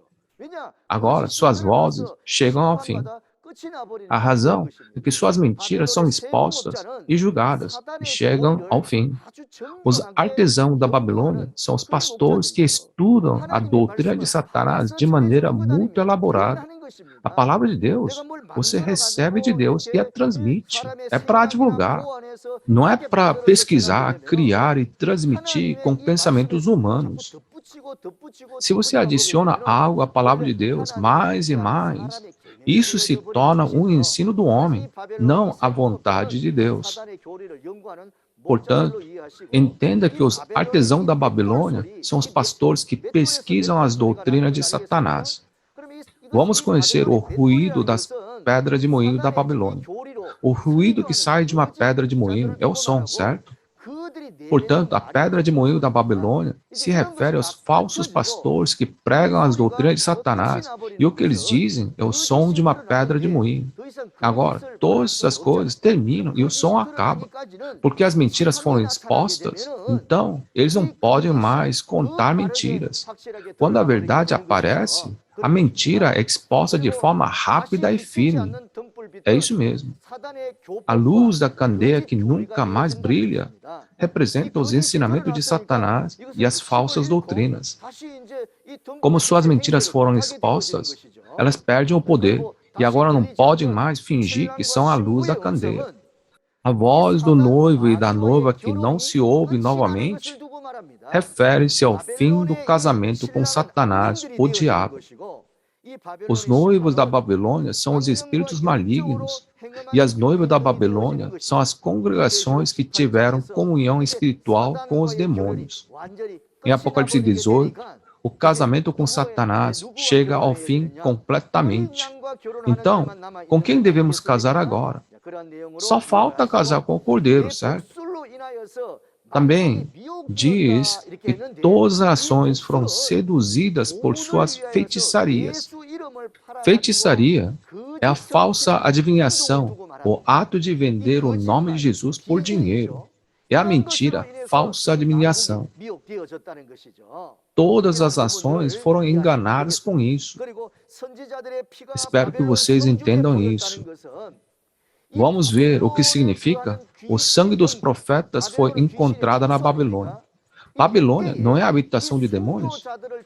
Agora, suas vozes chegam ao fim. A razão é que suas mentiras são expostas e julgadas e chegam ao fim. Os artesãos da Babilônia são os pastores que estudam a doutrina de Satanás de maneira muito elaborada. A palavra de Deus, você recebe de Deus e a transmite. É para divulgar. Não é para pesquisar, criar e transmitir com pensamentos humanos. Se você adiciona algo à palavra de Deus, mais e mais, isso se torna um ensino do homem, não a vontade de Deus. Portanto, entenda que os artesãos da Babilônia são os pastores que pesquisam as doutrinas de Satanás. Vamos conhecer o ruído das pedras de moinho da Babilônia. O ruído que sai de uma pedra de moinho é o som, certo? Portanto, a pedra de moinho da Babilônia se refere aos falsos pastores que pregam as doutrinas de Satanás, e o que eles dizem é o som de uma pedra de moinho. Agora, todas essas coisas terminam e o som acaba, porque as mentiras foram expostas, então eles não podem mais contar mentiras. Quando a verdade aparece, a mentira é exposta de forma rápida e firme. É isso mesmo. A luz da candeia que nunca mais brilha representa os ensinamentos de Satanás e as falsas doutrinas. Como suas mentiras foram expostas, elas perdem o poder e agora não podem mais fingir que são a luz da candeia. A voz do noivo e da noiva que não se ouve novamente refere-se ao fim do casamento com Satanás, o diabo. Os noivos da Babilônia são os espíritos malignos, e as noivas da Babilônia são as congregações que tiveram comunhão espiritual com os demônios. Em Apocalipse 18, o casamento com Satanás chega ao fim completamente. Então, com quem devemos casar agora? Só falta casar com o Cordeiro, certo? Também diz que todas as nações foram seduzidas por suas feitiçarias. Feitiçaria é a falsa adivinhação, o ato de vender o nome de Jesus por dinheiro. É a mentira, falsa adivinhação. Todas as nações foram enganadas com isso. Espero que vocês entendam isso. Vamos ver o que significa o sangue dos profetas foi encontrado na Babilônia. Babilônia não é a habitação de demônios?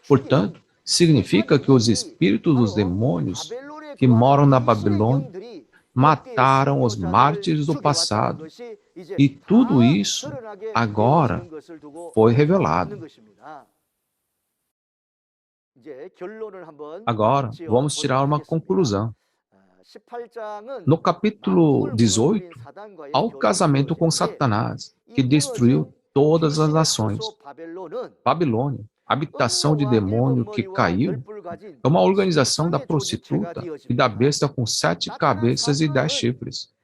Portanto, significa que os espíritos dos demônios que moram na Babilônia mataram os mártires do passado. E tudo isso agora foi revelado. Agora, vamos tirar uma conclusão. No capítulo 18, há o casamento com Satanás, que destruiu todas as nações. Babilônia, habitação de demônio que caiu, é uma organização da prostituta e da besta com 7 cabeças e 10 chifres.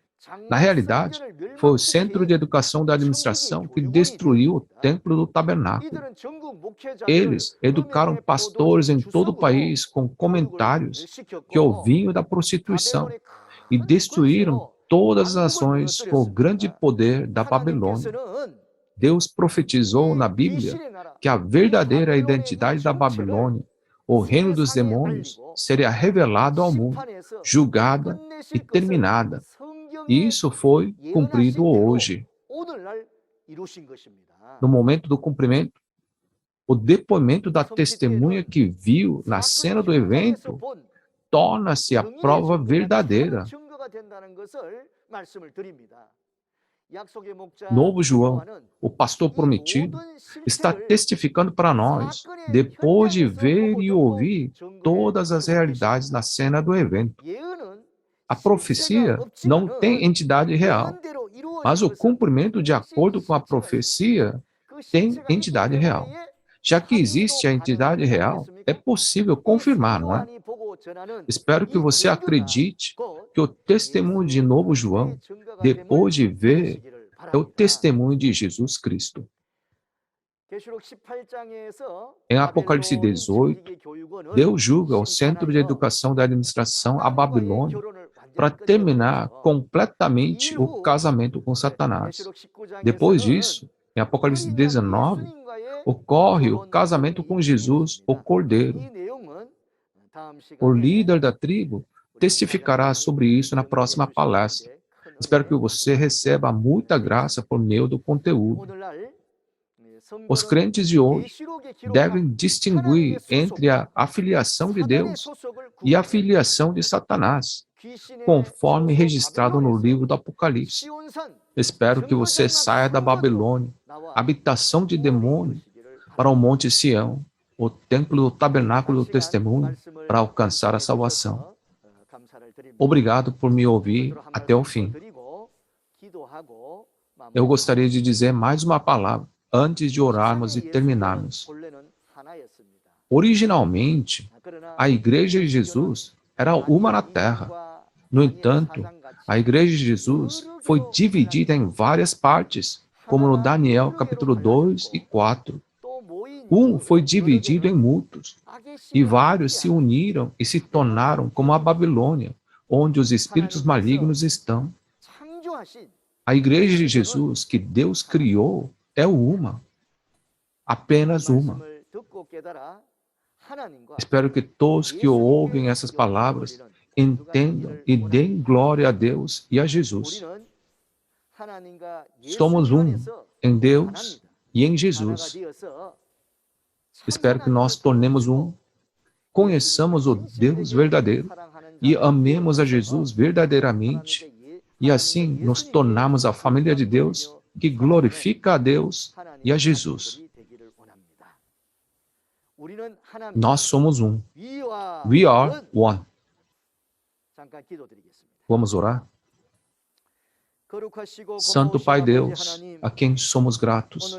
Na realidade, foi o centro de educação da administração que destruiu o templo do tabernáculo. Eles educaram pastores em todo o país com comentários que o vinho da prostituição e destruíram todas as nações com o grande poder da Babilônia. Deus profetizou na Bíblia que a verdadeira identidade da Babilônia, o reino dos demônios, seria revelado ao mundo, julgada e terminada. E isso foi cumprido hoje. No momento do cumprimento, o depoimento da testemunha que viu na cena do evento torna-se a prova verdadeira. Novo João, o pastor prometido, está testificando para nós, depois de ver e ouvir todas as realidades na cena do evento. A profecia não tem entidade real, mas o cumprimento de acordo com a profecia tem entidade real. Já que existe a entidade real, é possível confirmar, não é? Espero que você acredite que o testemunho de Novo João, depois de ver, é o testemunho de Jesus Cristo. Em Apocalipse 18, Deus julga o centro de educação da administração, a Babilônia, para terminar completamente o casamento com Satanás. Depois disso, em Apocalipse 19, ocorre o casamento com Jesus, o Cordeiro. O líder da tribo testificará sobre isso na próxima palestra. Espero que você receba muita graça por meio do conteúdo. Os crentes de hoje devem distinguir entre a afiliação de Deus e a filiação de Satanás, conforme registrado no livro do Apocalipse. Espero que você saia da Babilônia, habitação de demônio, para o Monte Sião, o templo do tabernáculo do testemunho, para alcançar a salvação. Obrigado por me ouvir até o fim. Eu gostaria de dizer mais uma palavra antes de orarmos e terminarmos. Originalmente, a Igreja de Jesus era uma na Terra. No entanto, a Igreja de Jesus foi dividida em várias partes, como no Daniel capítulo 2 e 4. Um foi dividido em muitos, e vários se uniram e se tornaram como a Babilônia, onde os espíritos malignos estão. A Igreja de Jesus que Deus criou é uma, apenas uma. Espero que todos que ouvem essas palavras entendam e deem glória a Deus e a Jesus. Somos um em Deus e em Jesus. Espero que nós tornemos um, conheçamos o Deus verdadeiro e amemos a Jesus verdadeiramente, e assim nos tornarmos a família de Deus que glorifica a Deus e a Jesus. Nós somos um. We are one. Vamos orar? Santo Pai Deus, a quem somos gratos,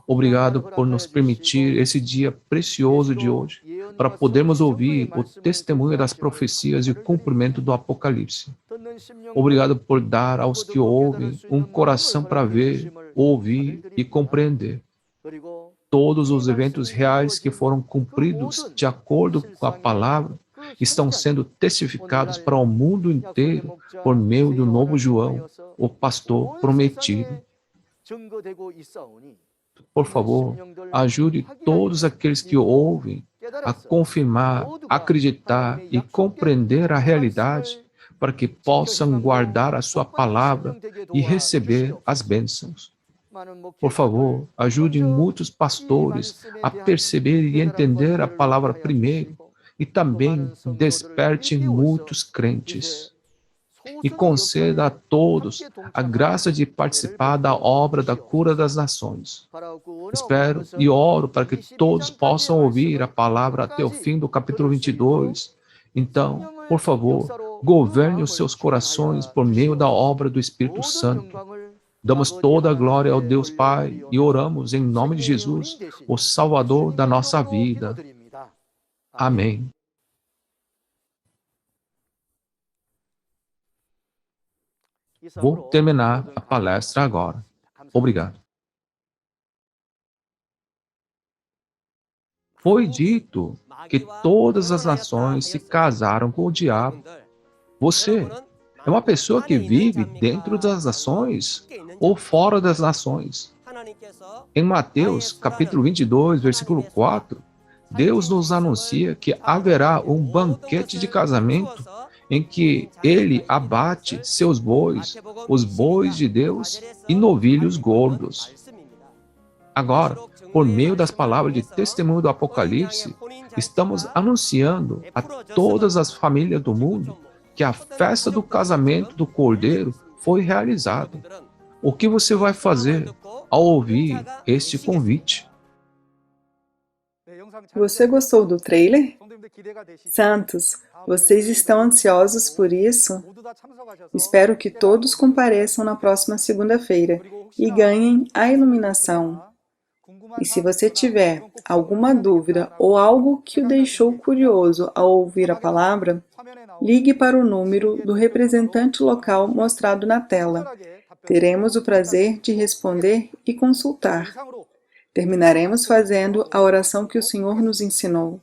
obrigado por nos permitir esse dia precioso de hoje, para podermos ouvir o testemunho das profecias e o cumprimento do Apocalipse. Obrigado por dar aos que ouvem um coração para ver, ouvir e compreender todos os eventos reais que foram cumpridos de acordo com a palavra, estão sendo testificados para o mundo inteiro por meio do novo João, o pastor prometido. Por favor, ajude todos aqueles que ouvem a confirmar, acreditar e compreender a realidade, para que possam guardar a sua palavra e receber as bênçãos. Por favor, ajude muitos pastores a perceber e entender a palavra primeiro, e também desperte muitos crentes. E conceda a todos a graça de participar da obra da cura das nações. Espero e oro para que todos possam ouvir a palavra até o fim do capítulo 22. Então, por favor, governe os seus corações por meio da obra do Espírito Santo. Damos toda a glória ao Deus Pai e oramos em nome de Jesus, o Salvador da nossa vida. Amém. Vou terminar a palestra agora. Obrigado. Foi dito que todas as nações se casaram com o diabo. Você é uma pessoa que vive dentro das nações ou fora das nações? Em Mateus, capítulo 22, versículo 4, Deus nos anuncia que haverá um banquete de casamento em que Ele abate seus bois, os bois de Deus e novilhos gordos. Agora, por meio das palavras de testemunho do Apocalipse, estamos anunciando a todas as famílias do mundo que a festa do casamento do Cordeiro foi realizada. O que você vai fazer ao ouvir este convite? Você gostou do trailer? Santos, vocês estão ansiosos por isso? Espero que todos compareçam na próxima segunda-feira e ganhem a iluminação. E se você tiver alguma dúvida ou algo que o deixou curioso ao ouvir a palavra, ligue para o número do representante local mostrado na tela. Teremos o prazer de responder e consultar. Terminaremos fazendo a oração que o Senhor nos ensinou.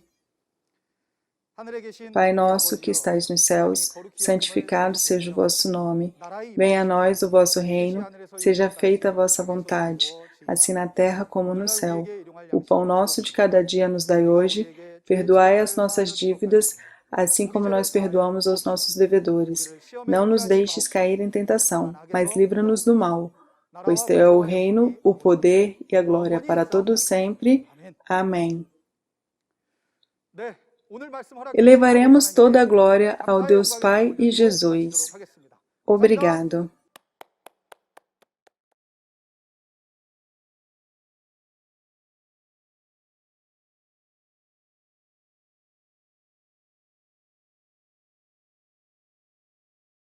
Pai nosso que estais nos céus, santificado seja o vosso nome. Venha a nós o vosso reino, seja feita a vossa vontade, assim na terra como no céu. O pão nosso de cada dia nos dai hoje, perdoai as nossas dívidas, assim como nós perdoamos aos nossos devedores. Não nos deixes cair em tentação, mas livra-nos do mal, pois teu é o reino, o poder e a glória para todos sempre. Amém. Elevaremos toda a glória ao Deus Pai e Jesus. Obrigado.